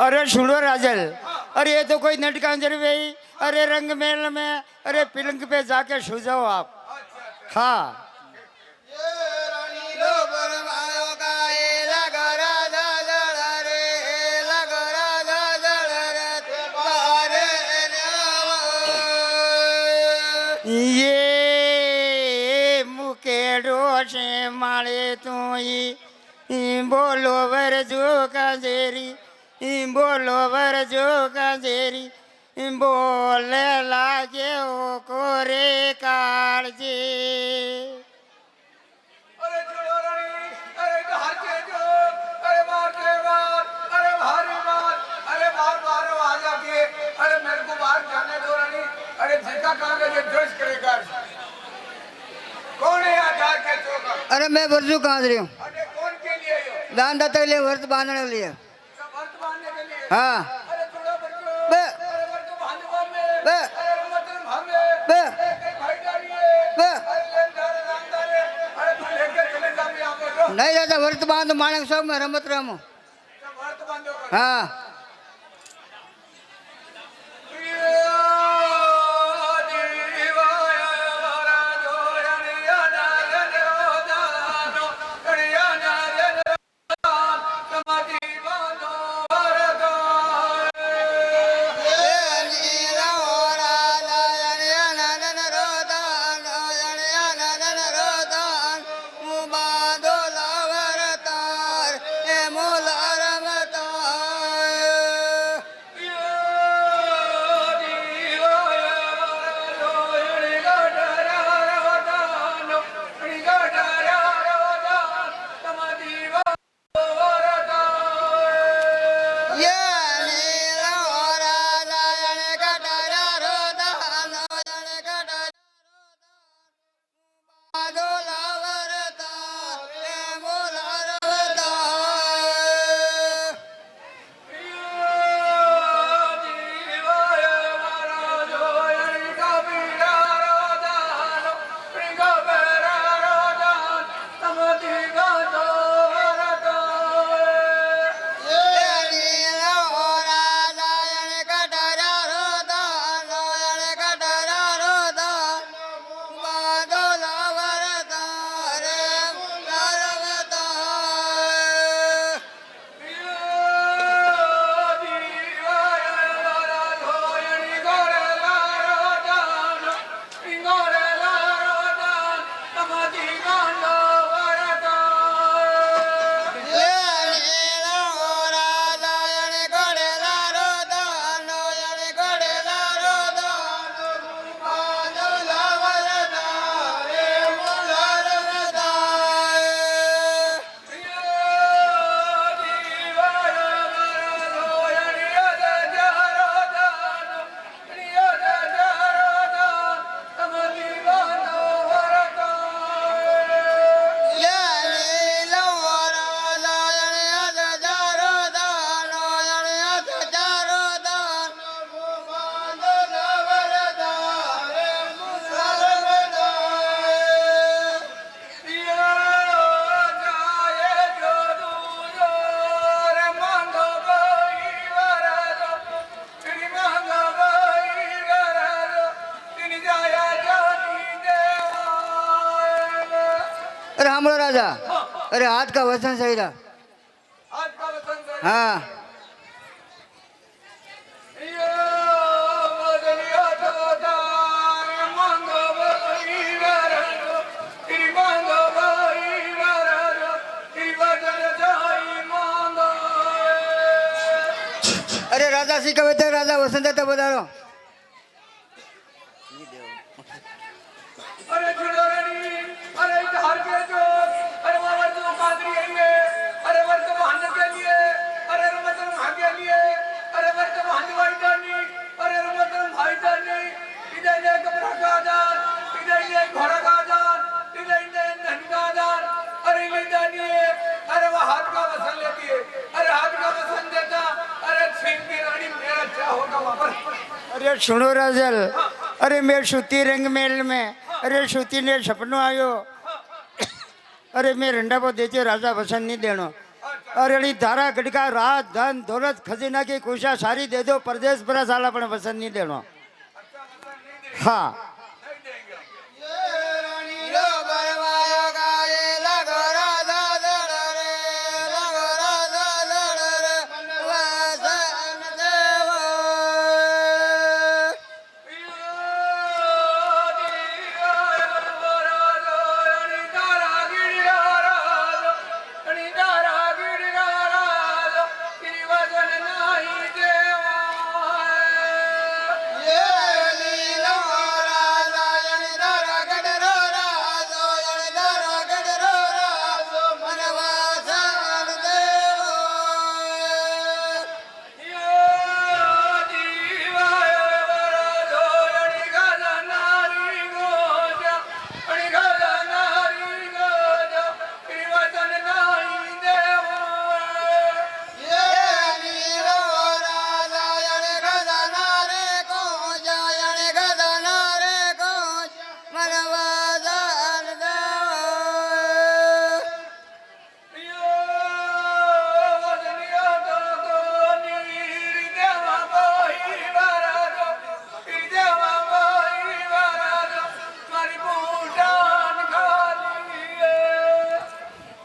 अरे सुनो राजल, अरे ये तो कोई नटकांजर भाई, अरे रंग महल में, अरे पिलंग पे जाके सो जाओ आप। हाँ ये मुकेड़ो से मारे तू बोलो वर जो काजेरी, बोलो वर जो काजेरी, बोले लागे ओ कोरे कालजे। अरे छोड़ो रानी, अरे हार के जो, अरे मार के मार, अरे भारी मार, अरे मार मारो आ जाके, अरे मेरे को बाहर जाने दो रानी, अरे जिसका काम है ये ड्रेस करेगा। कौन है आधार के चौका? अरे मैं वर्जू कहाँ रही हूँ? अरे कौन के लिए यो? दान दाता के लिए, व्रत बांधने के लिए। सब वर्त बांधने के लिए। हाँ अरे छोड़ो बच्चों, बे अरे वर्त बांधने में, बे अरे मतलब हमें, बे एक भाई डालिए, बे अरे लेनदार नामदार, अरे तू लेकर चले जा मैं यहाँ पर। नहीं दादा, व्रत बांध मानक शौक में रमत रहूँ। सब वर्त बांधो। हाँ अरे हमरो राजा, अरे हाथ का वचन सही रहा। आज का वचन है। हाँ अरे राजा सी कविता राजा वसंत तो बता रहा हूँ। अरे छोड़ो रानी, अरे हार के जो, अरे वो वर्त कादरी है, अरे वर्त बहाने के लिए, अरे रमतन भाग्य लिए, अरे वर्त बहाने भाई जानी, अरे रमतन भाई जानी, इधर ले कपड़ा का आजाद, इधर ले घोड़ा का आजाद, इधर ले धन का आजाद, अरे ले जानी है, अरे वो हाथ का वसन लेती है, अरे हाथ का वसन देता, अरे सिंह की रानी मेरा क्या होगा वहाँ पर? अरे सुनो राजल, अरे मैं सूती रंग महल में, अरे सूती ने सपनों आयो, अरे मैं रंडा को देते राजा वसन नहीं देनो। और अड़ी धारा गड़का रात धन दौलत खजीना की खुशा सारी दे दो परदेश बरा साल अपने वसन नहीं देना। हाँ नहीं देंगे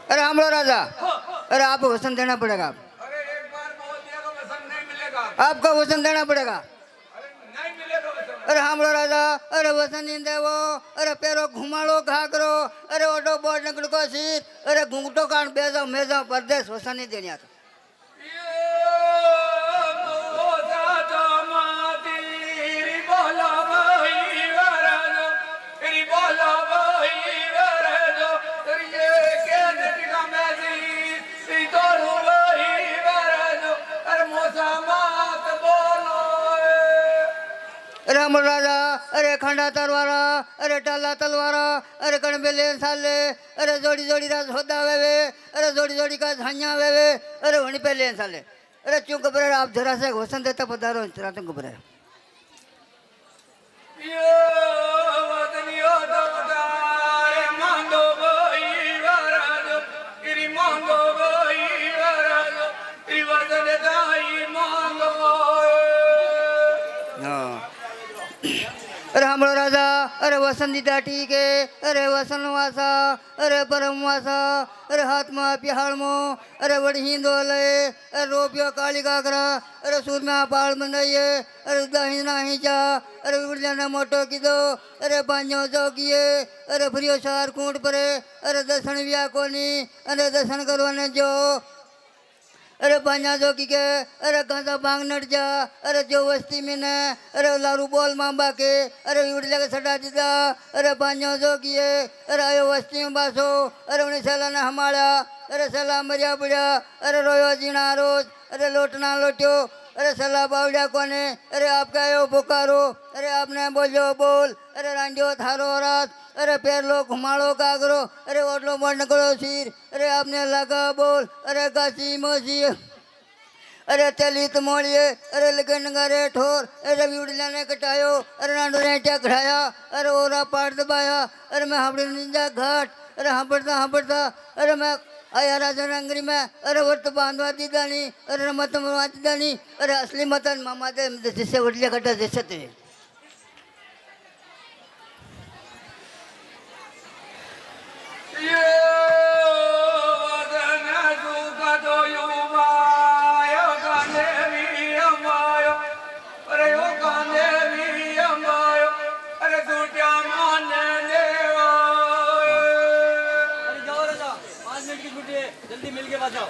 अरे हमलो राजा, अरे आपको वचन देना पड़ेगा। अरे एक बार बोल दिया तो वसन नहीं मिलेगा। आपका वचन देना पड़ेगा। अरे नहीं मिलेगा वसन। अरे हमलो राजा, अरे वचन नहीं देवो, अरे पैरो घुमाड़ो घाकरो, अरे ओटो बोर्ड नकड़ को सीर, अरे घूंघटो कान बेजाओ मेजाओ परदेश वचन नहीं देनी आता। अरे हमलो राजा, अरे खंडा तलवारा, अरे टाला तलवारा, अरे कणबेले साले, अरे जोड़ी जोड़ी राज होदा वेवे, अरे जोड़ी जोड़ी का झांया वेवे, अरे वहीं पे ले साले, अरे चुप कबरे आप जरा से वचन देता पधारो जरा तुम कबरे। अरे हमलो राजा, अरे वसन दीदा ठीक है, अरे वसन वासा, अरे परम वासा, अरे हाथ में पिहाड़ मो, अरे बड़ी हिंदोले, अरे रोपियो काली काकरा, अरे सूर में पाल मंडाइए, अरे दाहिना हिंचा, अरे उड़ना मोटो की दो, अरे पांचों चौकिए, अरे फ्रियो चार कूट परे, अरे दर्शन बिया कोनी, अरे दर्शन करवाने जो, अरे पांचा चौकी के, अरे कांसा बांग नट जा, अरे जो वस्ती में न, अरे लारू बोल मांबा के, अरे उड़ लगे सटा दीदा, अरे पांचों चौकी है, अरे आयो वस्ती में बासो, अरे उन्हें सला न हमारा, अरे सला मरिया बुढ़ा, अरे रोयो जीना रोज, अरे लोटना लोट्यो, अरे सला बावड़ा कोने, अरे आपका आयो पुकारो, अरे आपने बोलो बोल, अरे रांडियो थारो रात, अरे पैर लो घुमाड़ो कागरो, अरे ओटलो मोड़ नकड़ो सिर, अरे आपने लगा बोल, अरे काशी मोसी, अरे चलित मोड़िए, अरे लगन गारे ठोर, अरे उड़ला ने कटायो, अरे नाडो ने चढ़ाया, अरे ओरा पाट दबाया, अरे मैं हाबड़ी निंजा घाट, अरे हाबड़ता, अरे मैं आया राजा रंगरी में, अरे वर्त बांधवा दीदानी, अरे मत मरवा दीदानी, अरे असली मतन मामा दे जिससे उड़लिया कटा जैसे थे। जल्दी मिल के बजाओ।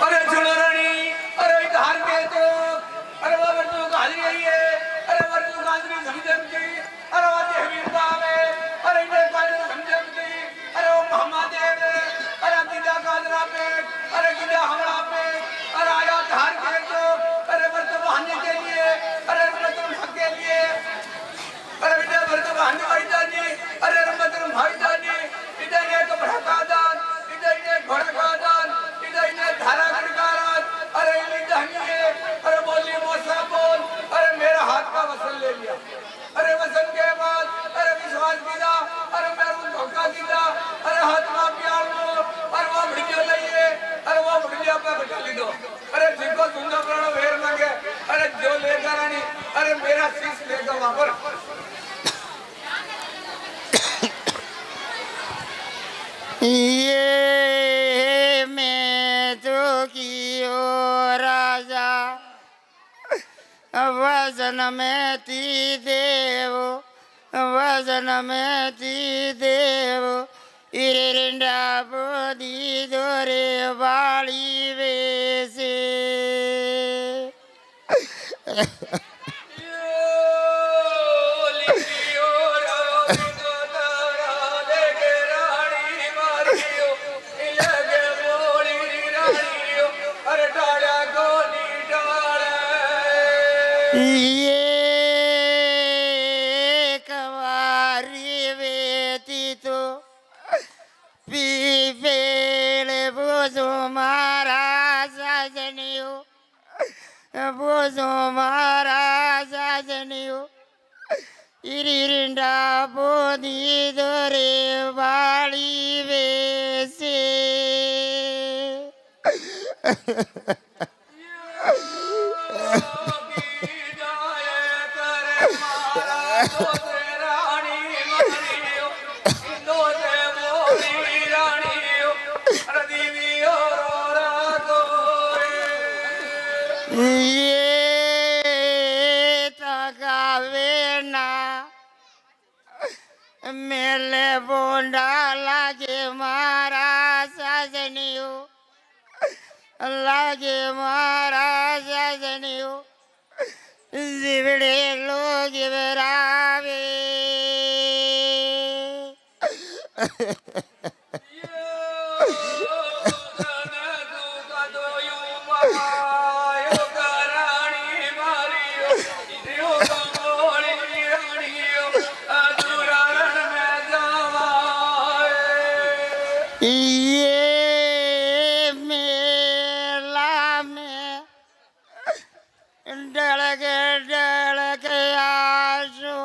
अरे झुलरणी वजन में ती देव वजन में ती देव इरेंडा बोदी दोरे वाली वेसे ये कवारी बेटी तो पीपेल बोझो महाराज जनियो बोझो महाराज जनियो इरिंडा बोधी दोरे वाली वेसे ये तगावे ना मेले बोंडा लागे महाराज साजनियो लागे महाराज साजनियो जिबड़े लोग बरावे ये मेला में डलक आशो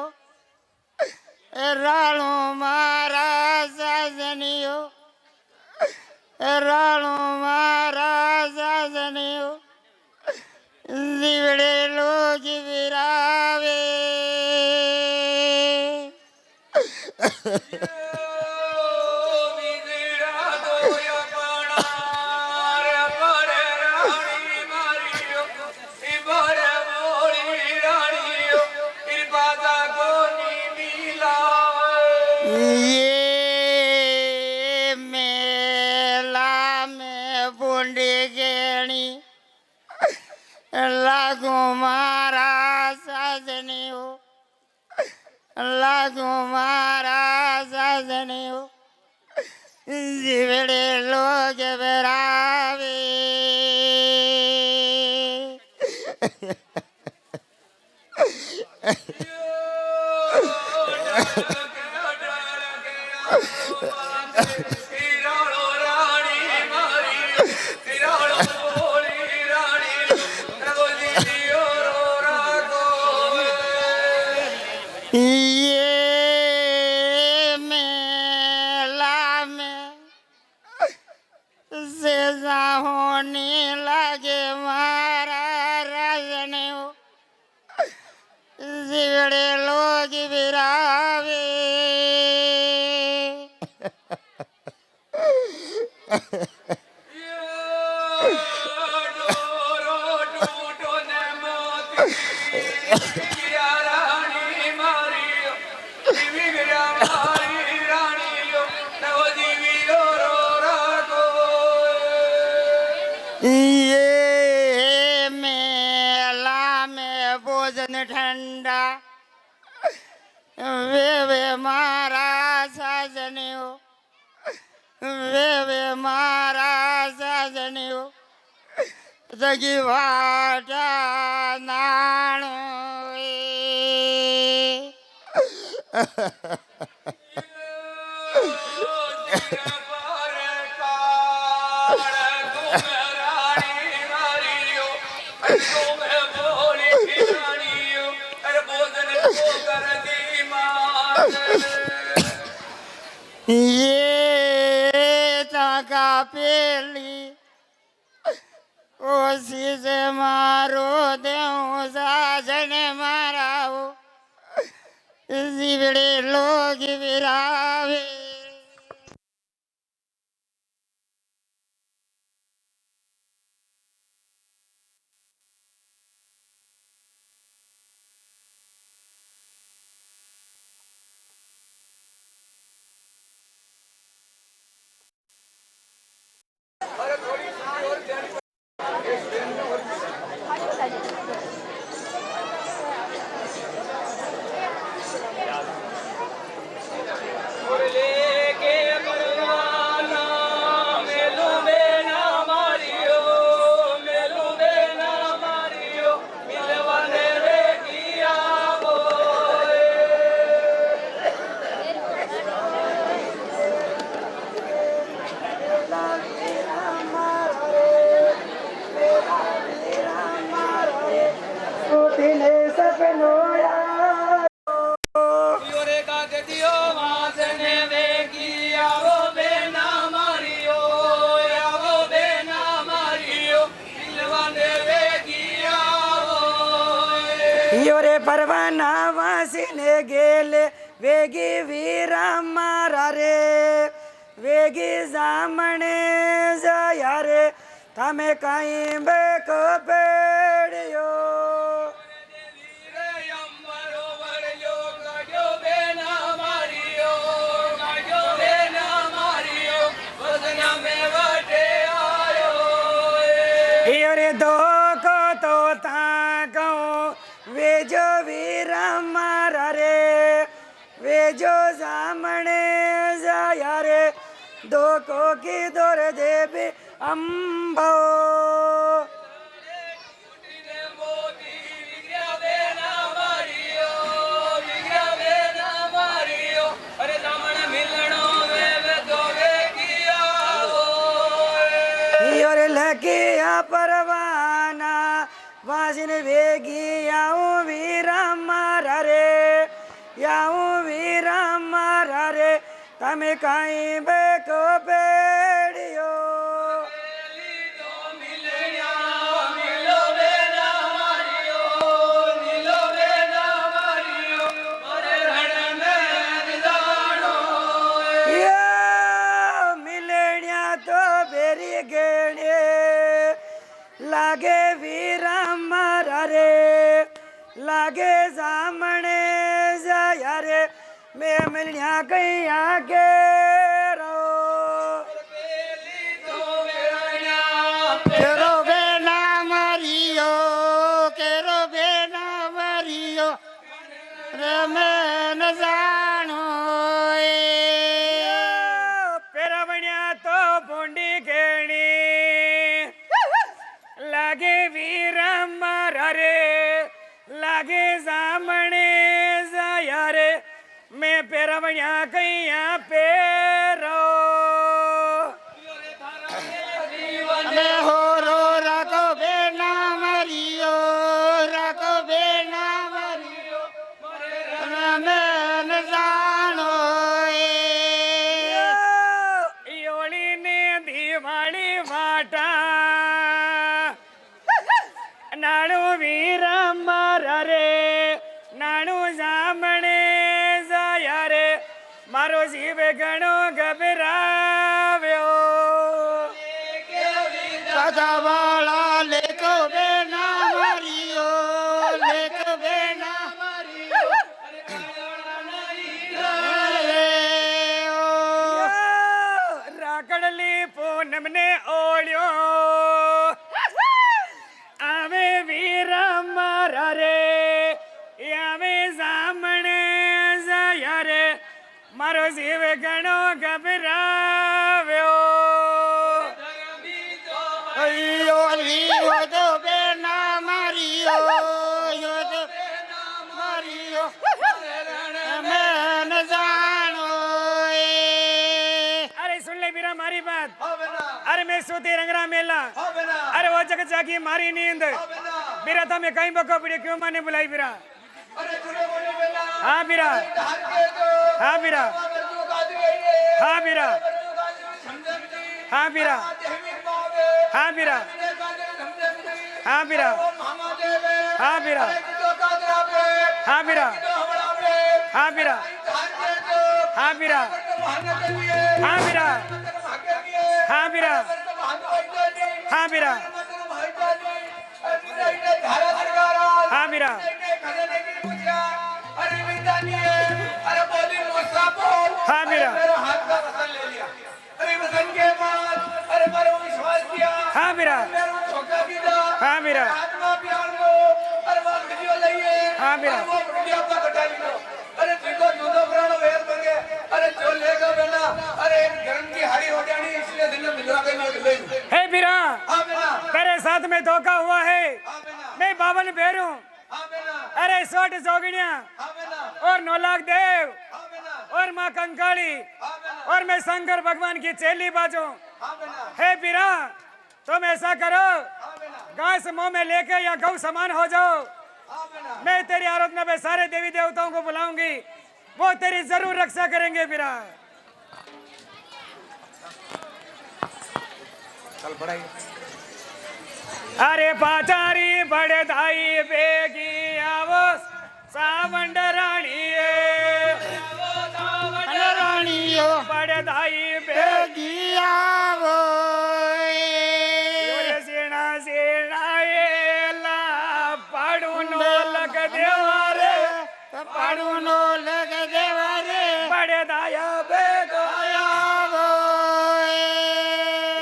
राणो महाराज जनियो राणो महाराज जनियो जिबड़े लोग बिरावे ये मेला में बूंदी गेणी लागो महाराज साजनियो लागो महाराज साजनियो जिबड़े लोग बरावे ये मेला में सेजा होने लगे महाराज ने जिबड़े लोग बिरावे ये मेला में भोजन ठंडा वे महाराज साजनियो वे महाराज साजनियो जगी वाटा नाणो ये ताका पेली ओसी से मारो देऊं साजन माराओ जिबड़े लोग बिरावे। योरे परवाना वासिने गेले वेगी वीरा मारा रे वेगी जामणे जाया रे तमे कहीं बेको पेड़ियो योरे दो को तो ताको वे जो वीरा मारा रे वे जो जामणे जाया रे दो को की दौर देवी अम्बो योरे लगिया परवाना वासिन वेगी याऊं वीरा मारा रे याऊं वीरा मारा रे तमे कहीं बेको पेड़ियो मिलनिया तो बेरी गेणे लागे वीरा मारा रे लागे जामणे जाया रे मैं मिलनिया कहीं आगे केरो बेना मारियो केरो बेना मारियो रे मैं न जानो पेरावण्या तो बोंडी गेणी लागे वीरा मारा रे लागे जामणे जाया रे मैं पेरावण्या कहीं पेरो मैं हो रो रखो बेना मारियो रखो बेना मारियो रे मैं न जानो योली ने दिवाली वाटा नाणु वीरा मारा रे नाणु जामणे जाया रे मारो जीव घणो घबराव्यो राजा वाला लेको बेना मारियो लेको बेना मारियो राकड़ली पूनम ने ओढ़ियो आवे वीरा मारा रे आवे जामणे जाया रे मारो जीव घणो घबराव्यो अयो लियो तो बेना मारियो यो तो मारियो मैं न जानो अरे सुन ले वीरा मारी बात अरे मैं सूती रंगरा मेला अरे वो जगह जागी मारी नींद वीरा था मैं कहीं बको पड़ी क्यों माने बुलाई वीरा हाँ वीरा हाँ वीरा हाँ वीरा हाँ वीरा हाँ वीरा हाँ वीरा हाँ वीरा हाँ वीरा हाँ वीरा हाँ वीरा हाँ वीरा हाँ वीरा हाँ वीरा हाँ वीरा हाँ वीरा हाँ वीरा हाँ वीरा हाँ वीरा अरे देखो जो प्राण वेर बंगे अरे जो लेगा बेटा अरे गरम की हारी हो जानी इसलिए दिन में मिलवा के मैं ले हे वीरा हां बेटा तेरे साथ में धोखा हुआ है हां बेटा मैं 52 भेरू हां बेटा अरे 60 जोगिनिया हां बेटा और 9 लाख देव हां बेटा और माँ कंकाली हां बेटा और मैं शंकर भगवान की चेली बाजू हां बेटा हे वीरा तुम ऐसा करो हां बेटा गाय से मुंह में लेके या गौ समान हो जाओ हां बेटा मैं तेरी आराधना में सारे देवी देवताओं को बुलाऊंगी वो तेरी जरूर रक्षा करेंगे वीरा चल पढ़ाई अरे पाचारी बड़े दाई बेगी आवो सावंड राणीए राणीयो पडदाई बेगिया वो सेना सेना येला पाडून लग देवारे पाडून लग देवा रे पडदाया बेगाया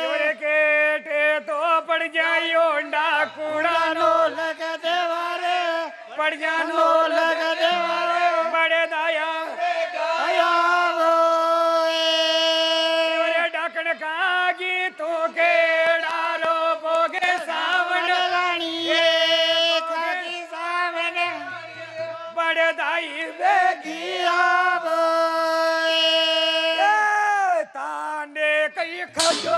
इवरे केटे तो पड़ जायो डाकुड़ा नो लग देवा रे पड़ जानो लग देवा रे पडदाया आया वो इवरे डाकण कागी तो केडारो बोगे सावण राणीए काकी सावन पडदाई बेगी गिया वो तांडे कई खजो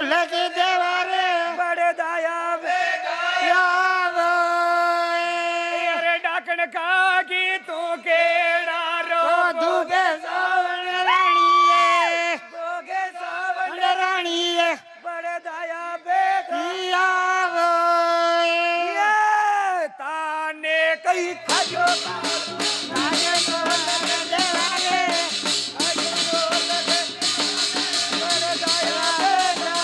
लग देवा रे बड़े दाया या वो अरे डाकण का की तू केड़ा रो दुगे सावन राणीए गोगे सावन राणीए बड़े दाया बेगा या वो ये ताने कई खजो लागे तो लग देवा रे बड़े दाया बेगा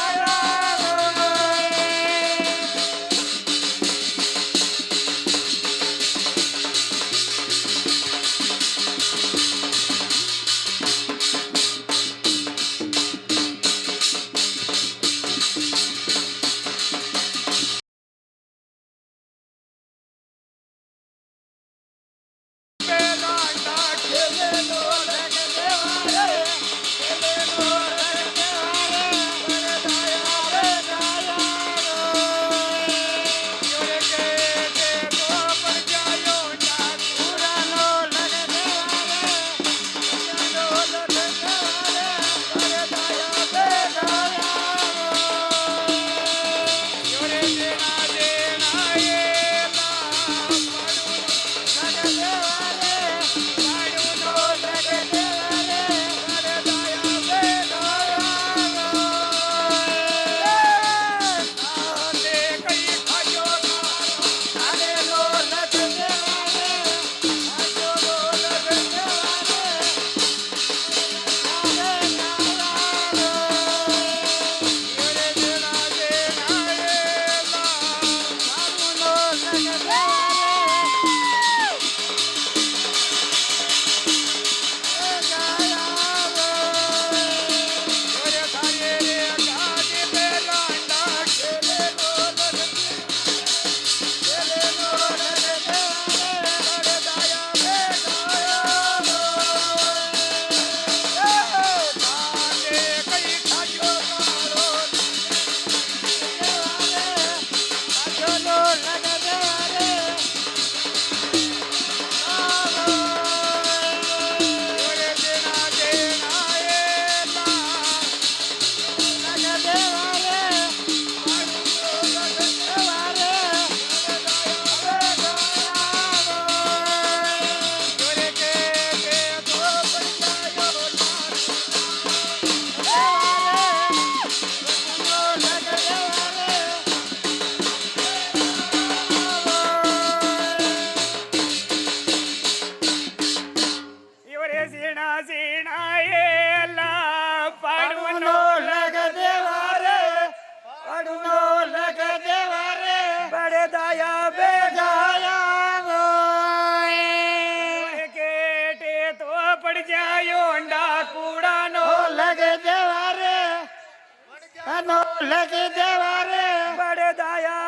लगी देवा रे बड़े दाया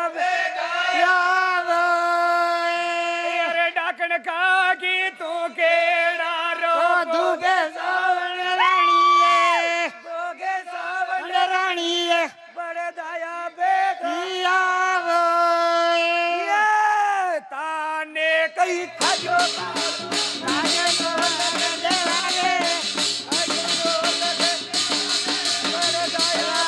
यावो अरे डाकण का की तू केड़ा रो दूगे सावन राणीए दोगे सावन राणीए बड़े दाया बेगा यावो ये ताने कई खाजो लागे तो लगे देवा रे बड़े दाया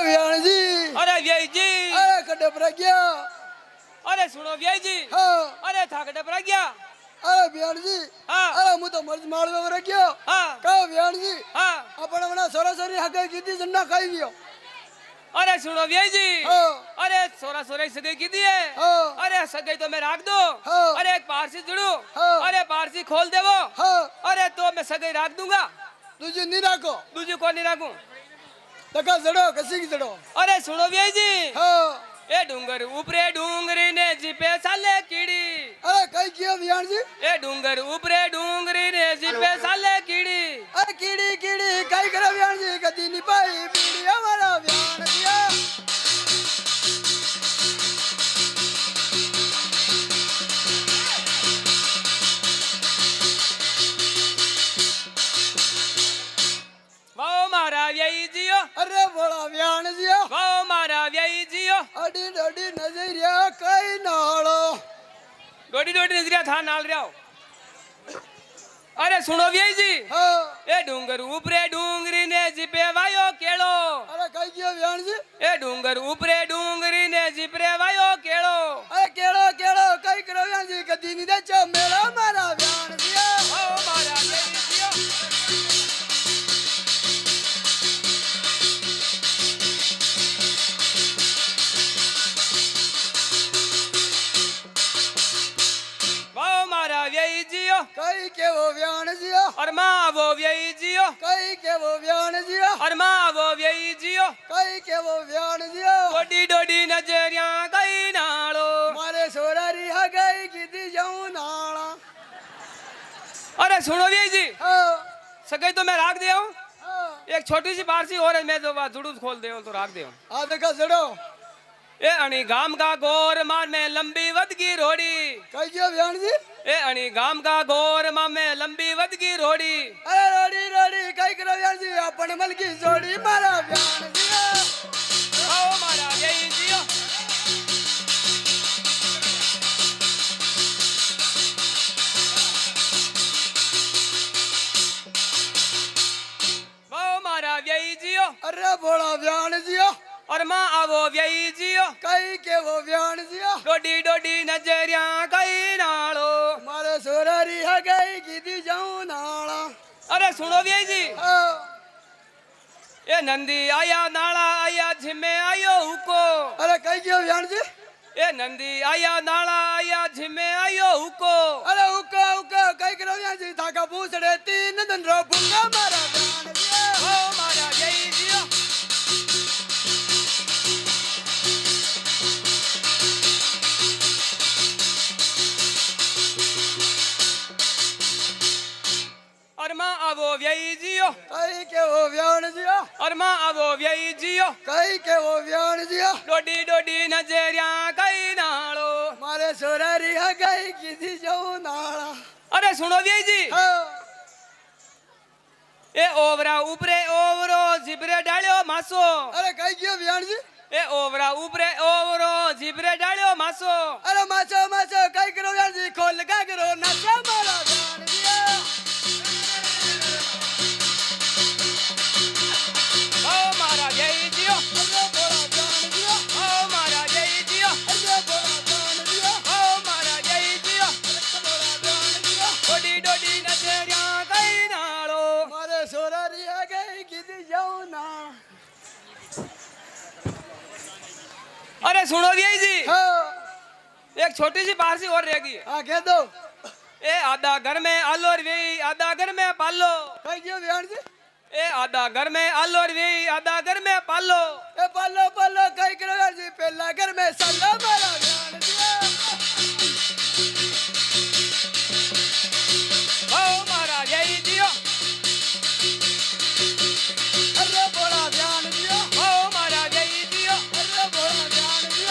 व्याण जी अरे व्यय जी अरे कटे पर गया अरे सुनो व्यय जी हाँ अरे थाकटे पर गया अरे व्याण जी हाँ अरे मु तो मर्ज मार में गया हाँ कहो व्याण जी हाँ अपन अपना सरासरी हके कीती जन्ना खाई गयो अरे सुनो व्यय जी हाँ अरे सोरा सोरा सगाई की दी है हाँ अरे सगाई तो मैं रख दो हाँ अरे एक पारसी जुड़ू हाँ अरे पारसी खोल देवो हाँ अरे तो मैं सगाई रख दूंगा तुझे नहीं रखो दूजी को नहीं रखूं तका जड़ो कसी की जड़ो अरे सुनो व्यय जी हाँ ए डूंगर ऊपरे डूंगरी ने जिपे साले कीड़ी अरे कई किया व्याण जी ए डूंगर ऊपरे डूंगरी ने जिपे साले कीड़ी अरे कीड़ी कीड़ी कई करे व्याण जी कदी नहीं पाई बीड़ी हमारा व्याण दिया वो मारा व्यय जियो अरे बड़ा व्याण दिया वो मारा व्यय जियो अडी डडी नजरिया कई नालो डोडी डोडी नजरिया था नाल रहो अरे सुनो व्यय जी हाँ ए डूंगर ऊपरे डूंगरी ने जिपे वायो केळो अरे कई किया व्याण जी ए डूंगर ऊपरे डूंगरी ने जिपरे वायो केळो अरे केड़ो केड़ो कई करो व्याण जी कदी नहीं दे चो मेरा मारा व्याण दिया वो मारा व्यय जियो वो मारा व्यय जियो कई के वो व्याण जिया और माँ वो व्यय जियो कई के वो व्याण जिया और माँ वो व्यय जियो कई के वो व्याण जिया डोडी डोडी नजरिया कई नालो मारे सोरारी हा गई कीती जाऊं नाला अरे सुनो व्यय जी हाँ सगाई तो मैं रख दे हूँ हाँ एक छोटी सी पारसी और है मैं जो जुड़ूस खोल दे तो रख दे हूँ आध का जड़ो ए अणी गाम का गोर मार में लंबी वदगी रोड़ी कई किया व्याण जी ए अणी गाम का गोर मार में लंबी वदगी रोड़ी अरे रोड़ी रोड़ी कई करो व्याण जी अपन मल की जोड़ी मारा व्याण दिया ओ मारा यही जियो वो मारा यही जियो अरे बोला व्याण जिया और माँ आवो यही जियो कई के वो व्याण जिया डोडी डोडी नजरिया कई नालो मारे सोरारी है गई कीधी जाऊं नाला। अरे सुनो भैया जी, हाँ। ए नंदी आया नाला आया झिमे आयो हुको। अरे कहीं क्यों व्यान जी? ए नंदी आया नाला आया झिमे आयो हुको। अरे उका उका कहीं करो व्यान जी थाका पूछड़े तीन दिन रो भूंगा मारा व्यान जी। ओ मारा जय जियो। अरमा आवो व्यई जियो। कहीं के वो व्यान जी। अरमा आवो व्यई जियो। कहीं के वो व्यान जी। डोडी डोडी नजरिया कई नालो। मारे सोरारी है गई कीधी जाऊं नाला। अरे सुनो व्यई जी, हाँ। ए ओवरा ऊपरे ओवरो जिबरे डालियो मासो। अरे कहीं क्यों व्यान जी? ए ओवरा ऊपरे ओवरो जिबरे डालियो मासो। अरे माचो माचो कहीं करो व्यान जी खोल का करो नशा मारा व्यान जी। ओ मारा जय जियो। अरे बोला व्यान जी। ओ मारा जय जियो। अरे बोला व्यान जी। ओ मारा जय जियो। बोला व्यान जी। डोडी डोडी नजरिया कई नालो। मारे सोरारी है गई कीधी जाऊं नाला। अरे सुनो भैया जी, हाँ। एक छोटी सी बाहर सी और रह गई है। हाँ कह दो। ए आधा घर में आलो और वे आधा घर में पालो। कहीं क्यों व्यान जी? ए आधा घर में आलो और वे आधा घर में पालो। ए पालो पालो कहीं करो व्यान जी पहला घर में सल्ला मारा व्यान जी। ओ मारा जय जियो। अरे बोला व्यान जी। ओ मारा जय जियो। अरे बोला व्यान जी।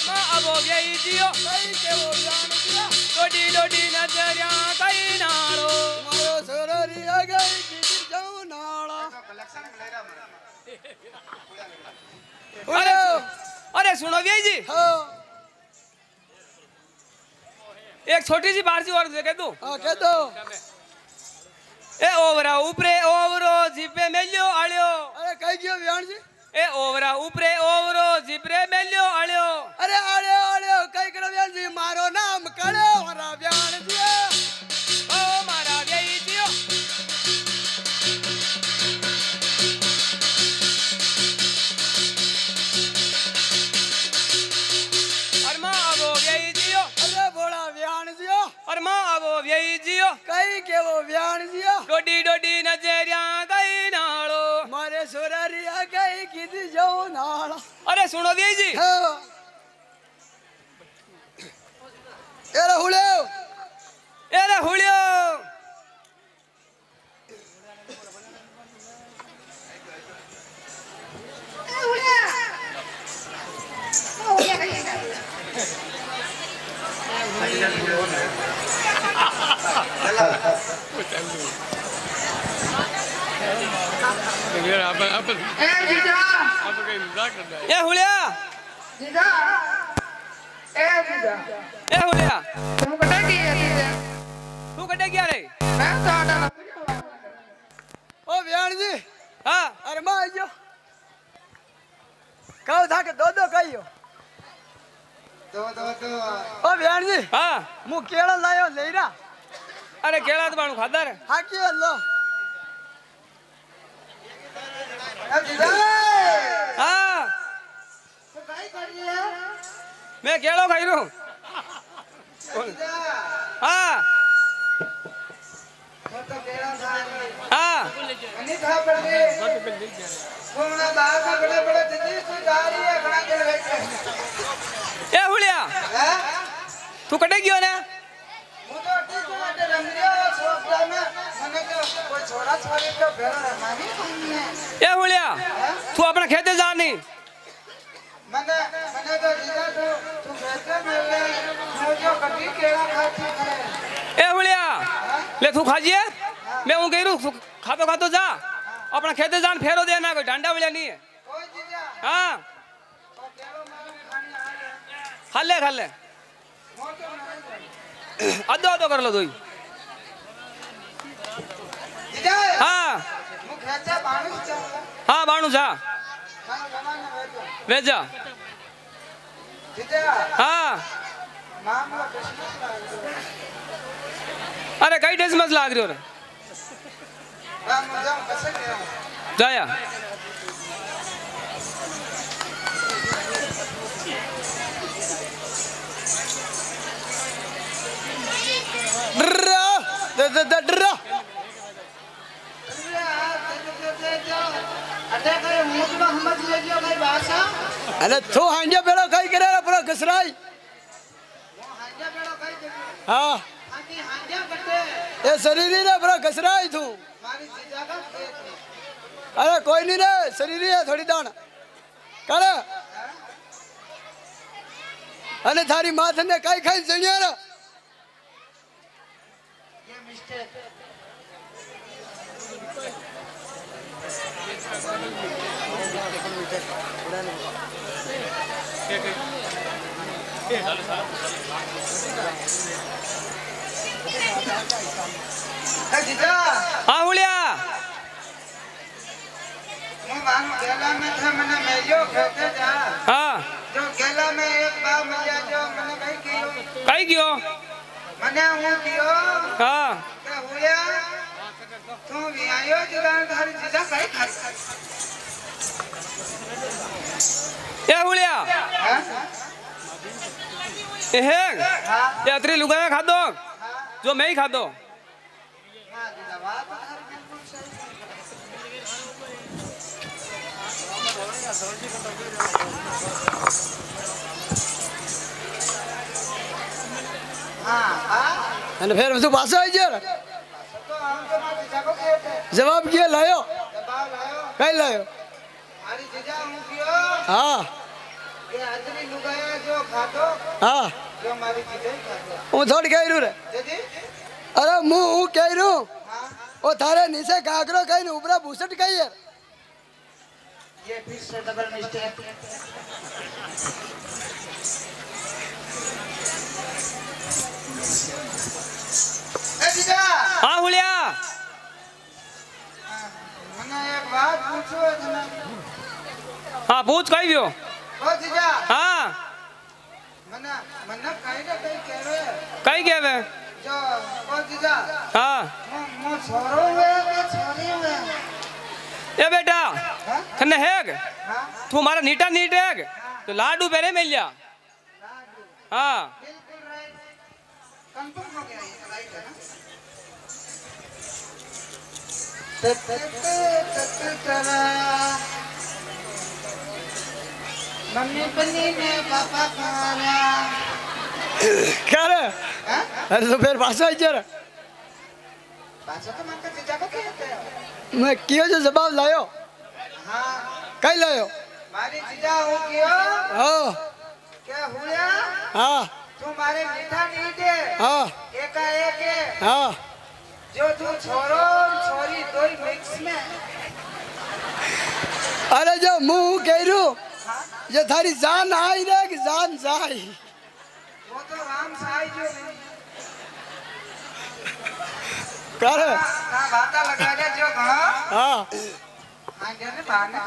मां अबो जय जियो। कहीं के वो व्यान जी। डोडी डोडी नजरिया कई नालो। मारो सोरारी है गई कीधी जाऊं नाला। अरे अरे सुनो भैया जी, हाँ। एक छोटी सी बाहर सी और कह दूं। हाँ कह दो। ए ओवरा ऊपरे ओवरो जिबे मेल्यो आलियो। अरे कहीं क्यों व्यान जी? ए ओवरा ऊपरे ओवरो जिबरे मेल्यो आलियो। अरे आड़े आड़े कहीं करो व्यान जी मारो नाम कड़े हमारा व्यान जी। ओ मारा जय जियो। अरमा आवो जय जियो। अरे बोला व्यान जी। अरमा आवो जय जियो। कहीं के वो व्यान जी। डोडी डोडी नजरिया कई नालो। मारे सोरारी आ गई कीधी जाऊं नाला। अरे सुनो भैया जी, हाँ। ए हुले ए रे हुलियो। ए हुलिया। ए हुलिया, तू कटे क्या रे? ओ व्यान जी। हाँ अरे मां आइयो कहो था के दो दो कहियो ओ व्यान जी हाँ। मु केड़ा लायो लेरा अरे केला तो बाणू खादा रे। हाँ क्यों लो हाँ मैं केलो खाई रू। हाँ हाँ ए हुलिया तू कटे गयो ने? ए हुलिया तू अपना खेते जा नहीं। ए हुलिया ले तू खाजिए मैं हूँ कह रू खातो खातो जा अपना खेते जान फेरो देना कोई डंडा वलिया नहीं है। हाँ खाले खाले अदो अदो कर लो दो। हाँ हाँ बाणू जा भेजा। हाँ अरे कई ड्रेस मत लाग रही हो रे जाया अरे थो हांडिया बेड़ो कई करे रे पूरा घसराई हाँ ये शरीर रे पूरा घसराई तू अरे कोई नहीं रे शरीर है थोड़ी दान कर अने थारी माथ ने कई खाई जणिया रे हाँ हुलिया गेला में था मैंने मेलियो खेते जा हाँ जो गेला में एक बार मिला जो मैंने कहीं कियो कई क्यों मैंने हूँ कियो हाँ क्या हुआ तू भी आयो जुगान घर जीजा कहीं खा ये हुलिया ये है ये अतरी लुगाया खा दो जो मैं ही खा दो अने फिर तू पास आई जा जवाब किया लायो कई लायो हमारी जीजा हूँ कियो हाँ ये अजनी लुगाया जो खातो हाँ जो हमारी जीजा ही खातो હું થોડી કહી રહ્યું રે दीदी અરે હું કહી રહ્યું ઓ તારે નીચે ઘાઘરો કહીને ઉપરા ભૂસટ કહી યાર ये फिर से डबल मिस्टेक ए जीजा हाँ हुलिया मैंने एक बात पूछो है तुम्हें हाँ पूछ कई दियो ओ जीजा हाँ मैंने मैंने कहीं ना कहीं कह रहे हैं कई क्या वे जो ओ जीजा हाँ मो छोरो हुए के छोरी हुए ये बेटा हाँ थने हैग हाँ तू हमारा नीटा नीट हैग तो लाडू पेरे मिल जा हाँ बिल्कुल राइट कंफर्म हो गया ये राइट है ना मम्मी बनी ने पापा खाना क्या रे हाँ अरे तो फिर पास आई जा रे पासा तो मन का जीजा को कहते हैं मैं कियो जो जवाब लायो हाँ कई लायो मारी जीजा हूँ क्यों हाँ क्या हुआ हाँ तुम्हारे मीठा नहीं दे हाँ एकाएक है हाँ जो तू छोरो और छोरी दो ही मिक्स में अरे जो मुंह कह रू ये थारी जान आई रे कि जान जाई वो तो राम साई जो नहीं कर कहाँ बाता लगा दे जो घणो हाँ हाँ जने बाने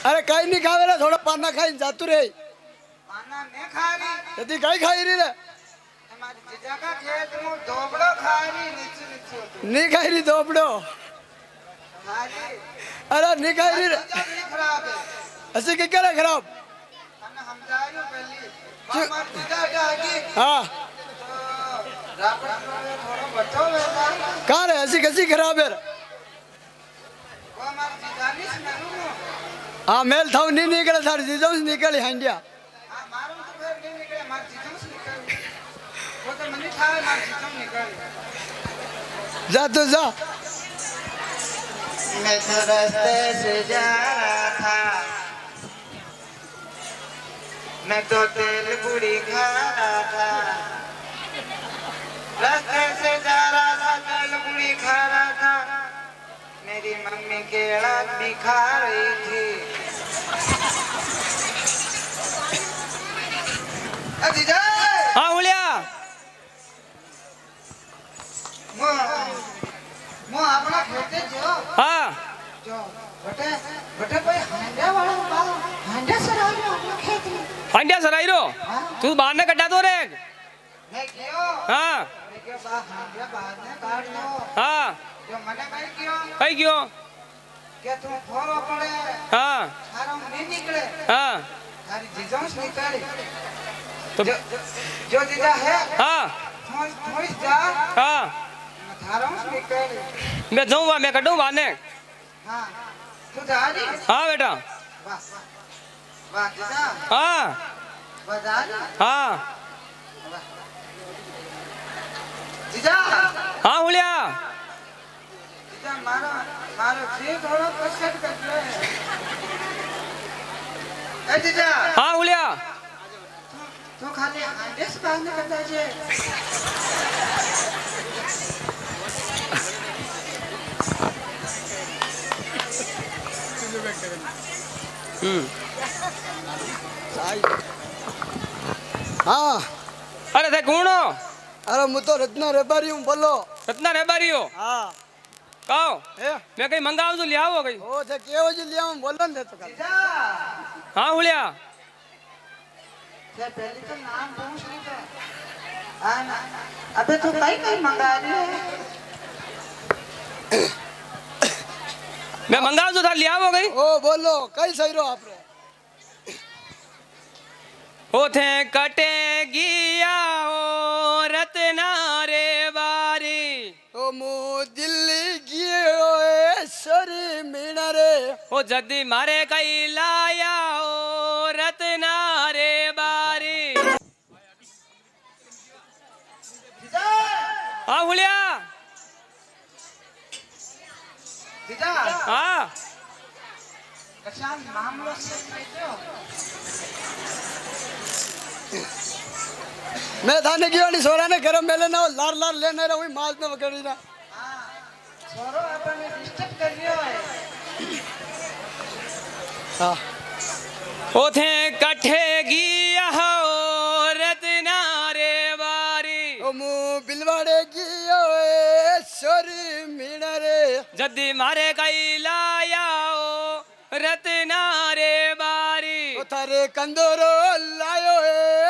अरे कई नहीं खावे रे थोड़ा पाना खाई जातू रे पाना ने खा रही यदि कई खाई रही रे हमारी जीजा का खेत में दोबड़ो खा रही नीचे नीचे नहीं खाई रही दोपड़ो खा रही अरे नहीं खाई रही रे जीजा भी खराब है ऐसे क्या करे खराब हमने हम जा रही हूँ पहले हमारी जीजा जाएगी हाँ तो रापड़ में थोड़ा बचो बेटा कहाँ रे ऐसी कैसी खराब है रे? वो हमारी जीजा नहीं सुनाऊँ हाँ मेल था नहीं निकले थारी जीजो से निकली हांडिया हाँ मारूँ तो फिर नहीं निकले हमारी जीजा से निकल वो तो मैंने खाया हमारी जीजा निकल जा तू जा मैं तो रास्ते से जा रहा था मैं तो तेल पूरी खा रहा था रास्ते से जा रहा था तेल पूरी खा रहा था मेरी मम्मी केला भी खा रही थी जीजा हाँ हुलिया मो अपना खेते जो हाँ जो बटे बटे कोई हांडा वाला बाल हांडा सराय अपना खेत में हंडिया सराई रो तू बाहर ने कटा दो रे मैं क्यों हाँ मैं હા કઈ ગયો કે તું ફોરો પડે હા થારો નહીં નીકળે હા તારી જીજાંશ નીકળે તો જો જીજા હે હા થોઈ જા હા થારો નીકળે मैं जाऊँ मैं कटूँ वाने હા તું જા રી हाँ बेटा વાહ વાહ જીજા हाँ બજા રી हाँ જીજા हाँ हुलिया જીજા મારો જીવ થોડો કસટ કરજો એ જીજા हाँ हुलिया તો ખાલી આદેશ બાંધ કરતા છે હા अरे थे कौन हो અરે હું તો રત્ના રેબારી હું બોલો रत्ना रेबारी हो હા कहो હે मैं कहीं मंगाऊँ तो ले आओ कहीं ઓ તે કેવો જ લે હું બોલો ને તો કાલે જીજા हाँ हुलिया તે પહેલી તો નામ પૂછ લીધો હા ના અબે તું કઈ મંગા રહી है मैं मंगाऊँ तो था ले आओ कहीं ઓ બોલો કઈ સહીરો આપણે ओथे कटेगी आओ रत्ना रेबारी ઓ મુ દિલ્હી ગયો એ સરી મીણા રે ओ जदी मारे कई लाया ओ रत्ना रेबारी हाँ हुलिया જીજા हाँ કશાન મામલો છે કહેજો મેં થાને ગયો ની સોરાને ઘરે મેલે ના લાર લાર લેને રે હું માલ ને વગડી ના છોરો આપણને ડિસ્ટર્બ કર્યો હે હા ओथे कटेगी आओ रत्ना रेबारी ઓ મુ બિલવાડે ગયો એ સરી મીણા રે जदी मारे कई लाया ओ रत्ना रेबारी ઓ તારે કંદોરો લાયો એ